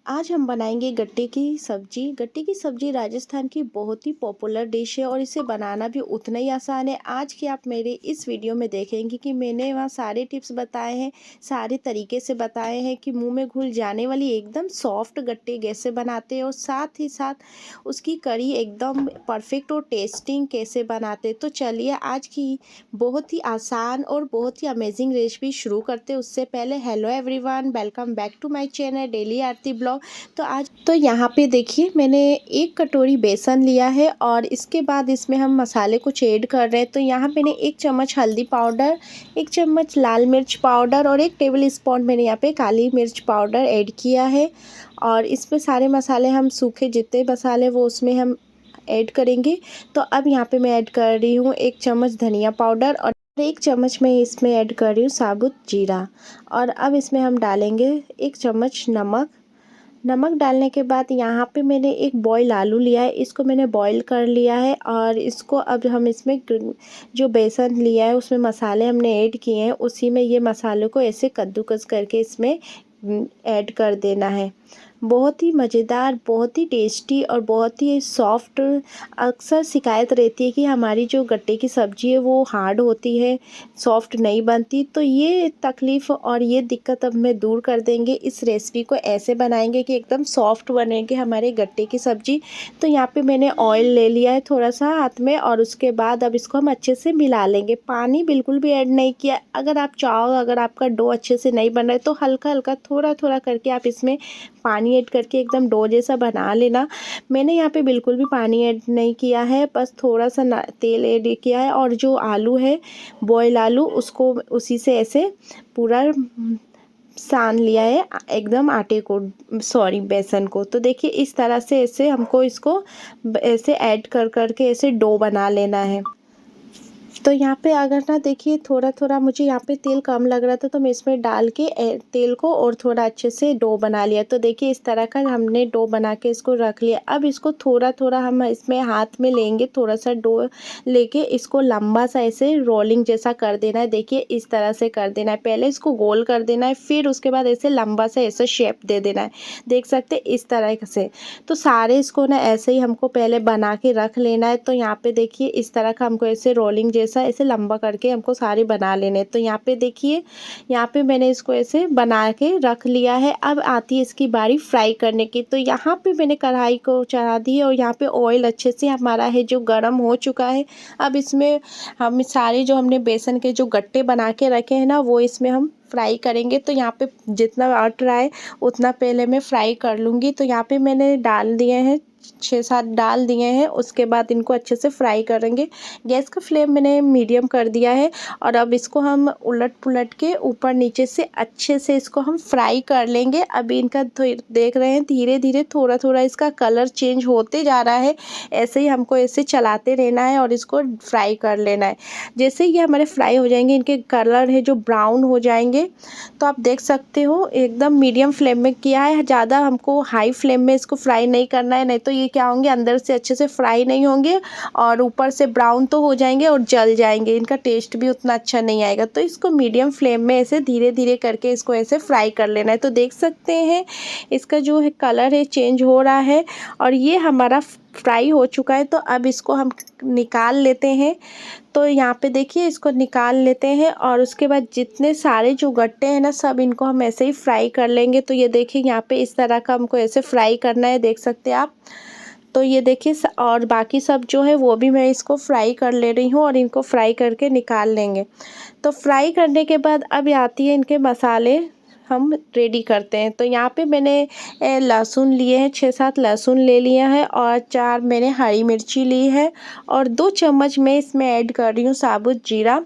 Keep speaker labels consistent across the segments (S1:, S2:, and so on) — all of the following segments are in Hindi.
S1: आज हम बनाएंगे गट्टे की सब्जी। गट्टे की सब्जी राजस्थान की बहुत ही पॉपुलर डिश है और इसे बनाना भी उतना ही आसान है। आज की आप मेरे इस वीडियो में देखेंगे कि मैंने वहाँ सारे टिप्स बताए हैं, सारे तरीके से बताए हैं कि मुंह में घुल जाने वाली एकदम सॉफ्ट गट्टे कैसे बनाते हैं और साथ ही साथ उसकी करी एकदम परफेक्ट और टेस्टिंग कैसे बनाते। तो चलिए आज की बहुत ही आसान और बहुत ही अमेजिंग रेसिपी शुरू करते हैं। उससे पहले hello everyone, welcome back to my channel daily Aarti blog. तो आज तो यहाँ पे देखिए मैंने 1 कटोरी बेसन लिया है और इसके बाद इसमें हम मसाले कुछ ऐड कर रहे हैं। तो यहाँ मैंने 1 चम्मच हल्दी पाउडर, 1 चम्मच लाल मिर्च पाउडर और 1 टेबल स्पून मैंने यहाँ पे काली मिर्च पाउडर ऐड किया है। और इसमें सारे मसाले हम सूखे जितने मसाले वो उसमें हम ऐड करेंगे। तो अब यहाँ पे मैं ऐड कर रही हूँ 1 चम्मच धनिया पाउडर और 1 चम्मच मैं इसमें ऐड कर रही हूँ साबुत जीरा। और अब इसमें हम डालेंगे 1 चम्मच नमक। नमक डालने के बाद यहाँ पे मैंने एक बॉयल आलू लिया है, इसको मैंने बॉईल कर लिया है। और इसको अब हम इसमें जो बेसन लिया है उसमें मसाले हमने ऐड किए हैं, उसी में ये मसालों को ऐसे कद्दूकस करके इसमें ऐड कर देना है। बहुत ही मज़ेदार, बहुत ही टेस्टी और बहुत ही सॉफ्ट। अक्सर शिकायत रहती है कि हमारी जो गट्टे की सब्ज़ी है वो हार्ड होती है, सॉफ्ट नहीं बनती। तो ये तकलीफ़ और ये दिक्कत अब मैं दूर कर देंगे। इस रेसिपी को ऐसे बनाएंगे कि एकदम सॉफ्ट बनेंगे हमारे गट्टे की सब्ज़ी। तो यहाँ पे मैंने ऑयल ले लिया है थोड़ा सा हाथ में और उसके बाद अब इसको हम अच्छे से मिला लेंगे। पानी बिल्कुल भी ऐड नहीं किया। अगर आप चाहो, अगर आपका डो अच्छे से नहीं बन रहा है तो हल्का हल्का थोड़ा थोड़ा करके आप इसमें पानी ऐड करके एकदम डो जैसा बना लेना। मैंने यहाँ पे बिल्कुल भी पानी ऐड नहीं किया है, बस थोड़ा सा तेल ऐड किया है। और जो आलू है, बॉयल आलू, उसको उसी से ऐसे पूरा सान लिया है एकदम आटे को, सॉरी बेसन को। तो देखिए इस तरह से ऐसे हमको इसको ऐसे ऐड कर करके ऐसे डो बना लेना है। तो यहाँ पे अगर ना देखिए थोड़ा थोड़ा मुझे यहाँ पे तेल कम लग रहा था तो मैं इसमें डाल के तेल को और थोड़ा अच्छे से डो बना लिया। तो देखिए इस तरह का हमने डो बना के इसको रख लिया। अब इसको थोड़ा थोड़ा हम इसमें हाथ में लेंगे, थोड़ा सा डो लेके इसको लंबा सा ऐसे रोलिंग जैसा कर देना है। देखिए इस तरह से कर देना है, पहले इसको गोल कर देना है, फिर उसके बाद ऐसे लंबा सा ऐसे शेप दे देना है। देख सकते इस तरह से। तो सारे इसको ना ऐसे ही हमको पहले बना के रख लेना है। तो यहाँ पे देखिए इस तरह का हमको ऐसे रोलिंग जैसा ऐसे लंबा करके हमको सारे बना लेने। तो यहाँ पे देखिए, यहाँ पे मैंने इसको ऐसे बना के रख लिया है। अब आती है इसकी बारी फ्राई करने की। तो यहाँ पे मैंने कढ़ाई को चढ़ा दी है और यहाँ पे ऑयल अच्छे से हमारा है जो गर्म हो चुका है। अब इसमें हम सारे जो हमने बेसन के जो गट्टे बना के रखे हैं ना, वो इसमें हम फ्राई करेंगे। तो यहाँ पे जितना अट रहा है उतना पहले मैं फ्राई कर लूँगी। तो यहाँ पे मैंने डाल दिए हैं 6-7 डाल दिए हैं। उसके बाद इनको अच्छे से फ्राई करेंगे। गैस का फ्लेम मैंने मीडियम कर दिया है और अब इसको हम उलट पुलट के ऊपर नीचे से अच्छे से इसको हम फ्राई कर लेंगे। अभी इनका देख रहे हैं धीरे धीरे थोड़ा थोड़ा इसका कलर चेंज होते जा रहा है। ऐसे ही हमको ऐसे चलाते रहना है और इसको फ्राई कर लेना है। जैसे ये हमारे फ्राई हो जाएंगे, इनके कलर है जो ब्राउन हो जाएंगे, तो आप देख सकते हो एकदम मीडियम फ्लेम में किया है। ज़्यादा हमको हाई फ्लेम में इसको फ्राई नहीं करना है, नहीं तो ये क्या होंगे अंदर से अच्छे से फ्राई नहीं होंगे और ऊपर से ब्राउन तो हो जाएंगे और जल जाएंगे, इनका टेस्ट भी उतना अच्छा नहीं आएगा। तो इसको मीडियम फ्लेम में ऐसे धीरे धीरे करके इसको ऐसे फ्राई कर लेना है। तो देख सकते हैं इसका जो है कलर है चेंज हो रहा है और ये हमारा फ्राई हो चुका है। तो अब इसको हम निकाल लेते हैं। तो यहाँ पे देखिए इसको निकाल लेते हैं और उसके बाद जितने सारे जो गट्टे हैं ना, सब इनको हम ऐसे ही फ्राई कर लेंगे। तो ये देखिए यहाँ पे इस तरह का हमको ऐसे फ्राई करना है, देख सकते हैं आप। तो ये देखिए और बाकी सब जो है वो भी मैं इसको फ्राई कर ले रही हूँ और इनको फ्राई करके निकाल लेंगे। तो फ्राई करने के बाद अब आती है इनके मसाले हम रेडी करते हैं। तो यहाँ पे मैंने लहसुन लिए हैं, 6-7 लहसुन ले लिया है और 4 मैंने हरी मिर्ची ली है और 2 चम्मच मैं इसमें ऐड कर रही हूँ साबुत जीरा।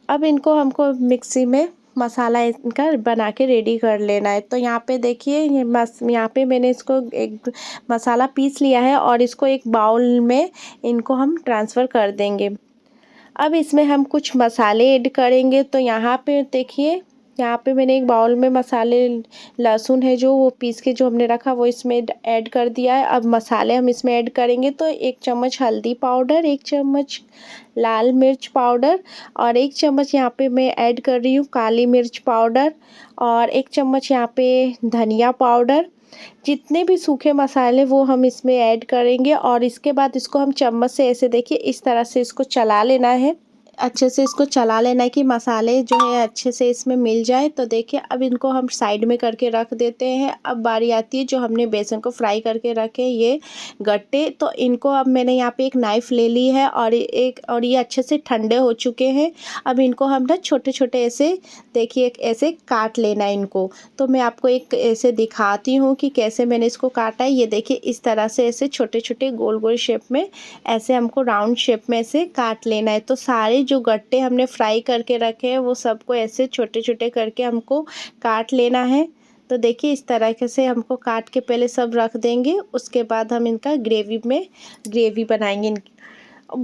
S1: अब इनको हमको मिक्सी में मसाला इनका बना के रेडी कर लेना है। तो यहाँ पे देखिए ये यहाँ पे मैंने इसको एक मसाला पीस लिया है और इसको एक बाउल में इनको हम ट्रांसफ़र कर देंगे। अब इसमें हम कुछ मसाले ऐड करेंगे। तो यहाँ पे देखिए यहाँ पे मैंने एक बाउल में मसाले लहसुन है जो वो पीस के जो हमने रखा वो इसमें ऐड कर दिया है। अब मसाले हम इसमें ऐड करेंगे तो 1 चम्मच हल्दी पाउडर, 1 चम्मच लाल मिर्च पाउडर और 1 चम्मच यहाँ पे मैं ऐड कर रही हूँ काली मिर्च पाउडर और 1 चम्मच यहाँ पे धनिया पाउडर। जितने भी सूखे मसाले वो हम इसमें ऐड करेंगे और इसके बाद इसको हम चम्मच से ऐसे देखिए इस तरह से इसको चला लेना है। अच्छे से इसको चला लेना है कि मसाले जो है अच्छे से इसमें मिल जाए। तो देखिए अब इनको हम साइड में करके रख देते हैं। अब बारी आती है जो हमने बेसन को फ्राई करके रखे ये गट्टे, तो इनको अब मैंने यहाँ पे एक नाइफ़ ले ली है और ये अच्छे से ठंडे हो चुके हैं। अब इनको हम ना छोटे छोटे ऐसे देखिए ऐसे काट लेना है इनको। तो मैं आपको एक ऐसे दिखाती हूँ कि कैसे मैंने इसको काटा है। ये देखिए इस तरह से ऐसे छोटे छोटे गोल गोल शेप में ऐसे हमको राउंड शेप में ऐसे काट लेना है। तो सारे जो गट्टे हमने फ्राई करके रखे हैं वो सबको ऐसे छोटे छोटे करके हमको काट लेना है। तो देखिए इस तरीके से हमको काट के पहले सब रख देंगे, उसके बाद हम इनका ग्रेवी बनाएंगे इनकी।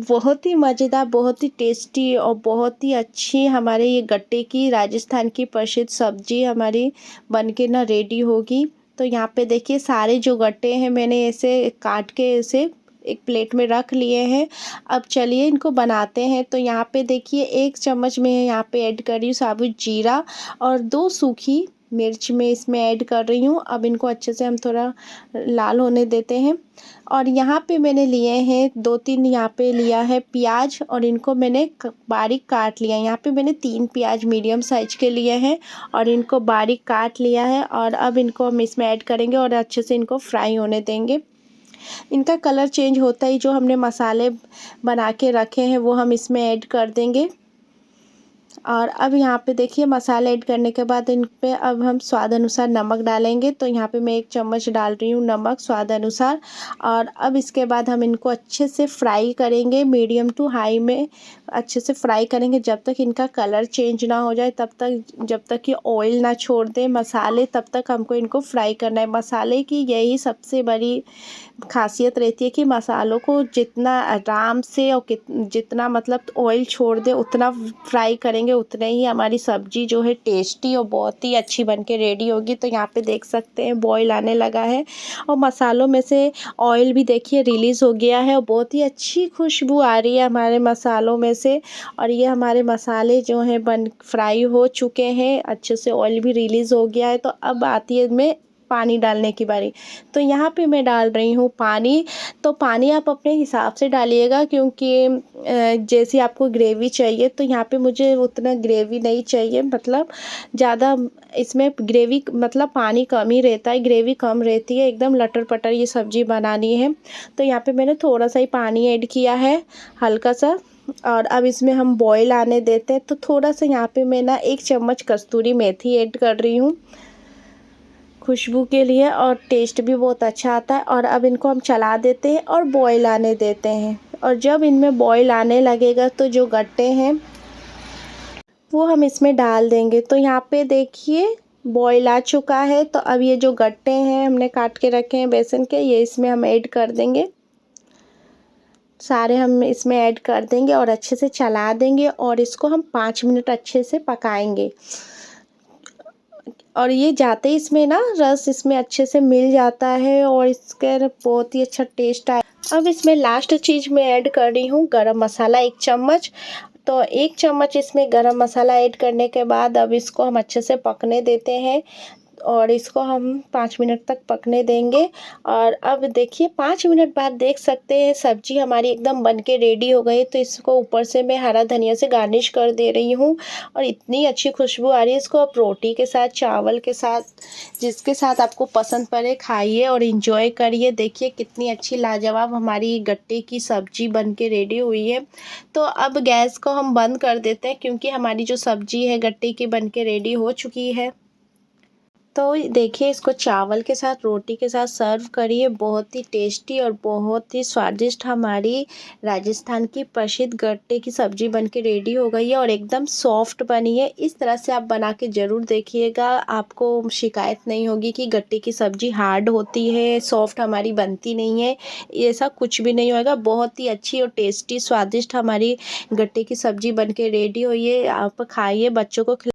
S1: बहुत ही मज़ेदार, बहुत ही टेस्टी और बहुत ही अच्छी हमारे ये गट्टे की राजस्थान की प्रसिद्ध सब्जी हमारी बनके ना रेडी होगी। तो यहाँ पे देखिए सारे जो गट्टे हैं मैंने ऐसे काट के ऐसे एक प्लेट में रख लिए हैं। अब चलिए इनको बनाते हैं। तो यहाँ पे देखिए 1 चम्मच मैं यहाँ पे ऐड कर रही हूँ साबुत जीरा और 2 सूखी मिर्च में इसमें ऐड कर रही हूँ। अब इनको अच्छे से हम थोड़ा लाल होने देते हैं। और यहाँ पे मैंने लिए हैं 2-3 यहाँ पे लिया है प्याज और इनको मैंने बारीक काट लिया है। यहाँ पे मैंने 3 प्याज मीडियम साइज के लिए हैं और इनको बारीक काट लिया है। और अब इनको हम इसमें ऐड करेंगे और अच्छे से इनको फ्राई होने देंगे। इनका कलर चेंज होता ही जो हमने मसाले बना के रखे हैं वो हम इसमें ऐड कर देंगे। और अब यहाँ पे देखिए मसाले ऐड करने के बाद इन पे अब हम स्वाद अनुसार नमक डालेंगे। तो यहाँ पे मैं 1 चम्मच डाल रही हूँ नमक स्वाद अनुसार। और अब इसके बाद हम इनको अच्छे से फ्राई करेंगे, मीडियम टू हाई में अच्छे से फ्राई करेंगे जब तक इनका कलर चेंज ना हो जाए, तब तक जब तक ये ऑयल ना छोड़ दे मसाले, तब तक हमको इनको फ्राई करना है। मसाले की यही सबसे बड़ी खासियत रहती है कि मसालों को जितना आराम से और जितना मतलब ऑयल छोड़ दे उतना फ्राई करेंगे उतने ही हमारी सब्जी जो है टेस्टी और बहुत ही अच्छी बनके रेडी होगी। तो यहाँ पे देख सकते हैं बॉईल आने लगा है और मसालों में से ऑयल भी देखिए रिलीज़ हो गया है और बहुत ही अच्छी खुशबू आ रही है हमारे मसालों में से। और ये हमारे मसाले जो हैं बन फ्राई हो चुके हैं, अच्छे से ऑयल भी रिलीज़ हो गया है। तो अब आती है इसमें पानी डालने की बारी। तो यहाँ पे मैं डाल रही हूँ पानी। तो पानी आप अपने हिसाब से डालिएगा क्योंकि जैसी आपको ग्रेवी चाहिए। तो यहाँ पे मुझे उतना ग्रेवी नहीं चाहिए, मतलब ज़्यादा इसमें ग्रेवी मतलब पानी कम ही रहता है, ग्रेवी कम रहती है, एकदम लटर पटर ये सब्ज़ी बनानी है। तो यहाँ पे मैंने थोड़ा सा ही पानी ऐड किया है, हल्का सा। और अब इसमें हम बॉईल आने देते हैं। तो थोड़ा सा यहाँ पे मैं ना 1 चम्मच कस्तूरी मेथी ऐड कर रही हूँ खुशबू के लिए और टेस्ट भी बहुत अच्छा आता है। और अब इनको हम चला देते हैं और बॉईल आने देते हैं। और जब इनमें बॉईल आने लगेगा तो जो गट्टे हैं वो हम इसमें डाल देंगे। तो यहाँ पे देखिए बॉईल आ चुका है। तो अब ये जो गट्टे हैं हमने काट के रखे हैं बेसन के, ये इसमें हम ऐड कर देंगे, सारे हम इसमें ऐड कर देंगे और अच्छे से चला देंगे और इसको हम 5 मिनट अच्छे से पकाएंगे। और ये जाते ही इसमें ना रस इसमें अच्छे से मिल जाता है और इसका बहुत ही अच्छा टेस्ट आए। अब इसमें लास्ट चीज़ मैं ऐड कर रही हूँ गरम मसाला 1 चम्मच। तो 1 चम्मच इसमें गरम मसाला ऐड करने के बाद अब इसको हम अच्छे से पकने देते हैं और इसको हम 5 मिनट तक पकने देंगे। और अब देखिए 5 मिनट बाद देख सकते हैं सब्जी हमारी एकदम बनके रेडी हो गई। तो इसको ऊपर से मैं हरा धनिया से गार्निश कर दे रही हूँ और इतनी अच्छी खुशबू आ रही है। इसको आप रोटी के साथ, चावल के साथ, जिसके साथ आपको पसंद पड़े खाइए और इंजॉय करिए। देखिए कितनी अच्छी लाजवाब हमारी गट्टे की सब्जी बनके रेडी हुई है। तो अब गैस को हम बंद कर देते हैं क्योंकि हमारी जो सब्जी है गट्टे की बनके रेडी हो चुकी है। तो देखिए इसको चावल के साथ, रोटी के साथ सर्व करिए। बहुत ही टेस्टी और बहुत ही स्वादिष्ट हमारी राजस्थान की प्रसिद्ध गट्टे की सब्ज़ी बनके रेडी हो गई है और एकदम सॉफ्ट बनी है। इस तरह से आप बना के ज़रूर देखिएगा, आपको शिकायत नहीं होगी कि गट्टे की सब्ज़ी हार्ड होती है, सॉफ्ट हमारी बनती नहीं है। ऐसा कुछ भी नहीं होगा। बहुत ही अच्छी और टेस्टी स्वादिष्ट हमारी गट्टे की सब्ज़ी बनके रेडी हुई है। आप खाइए, बच्चों को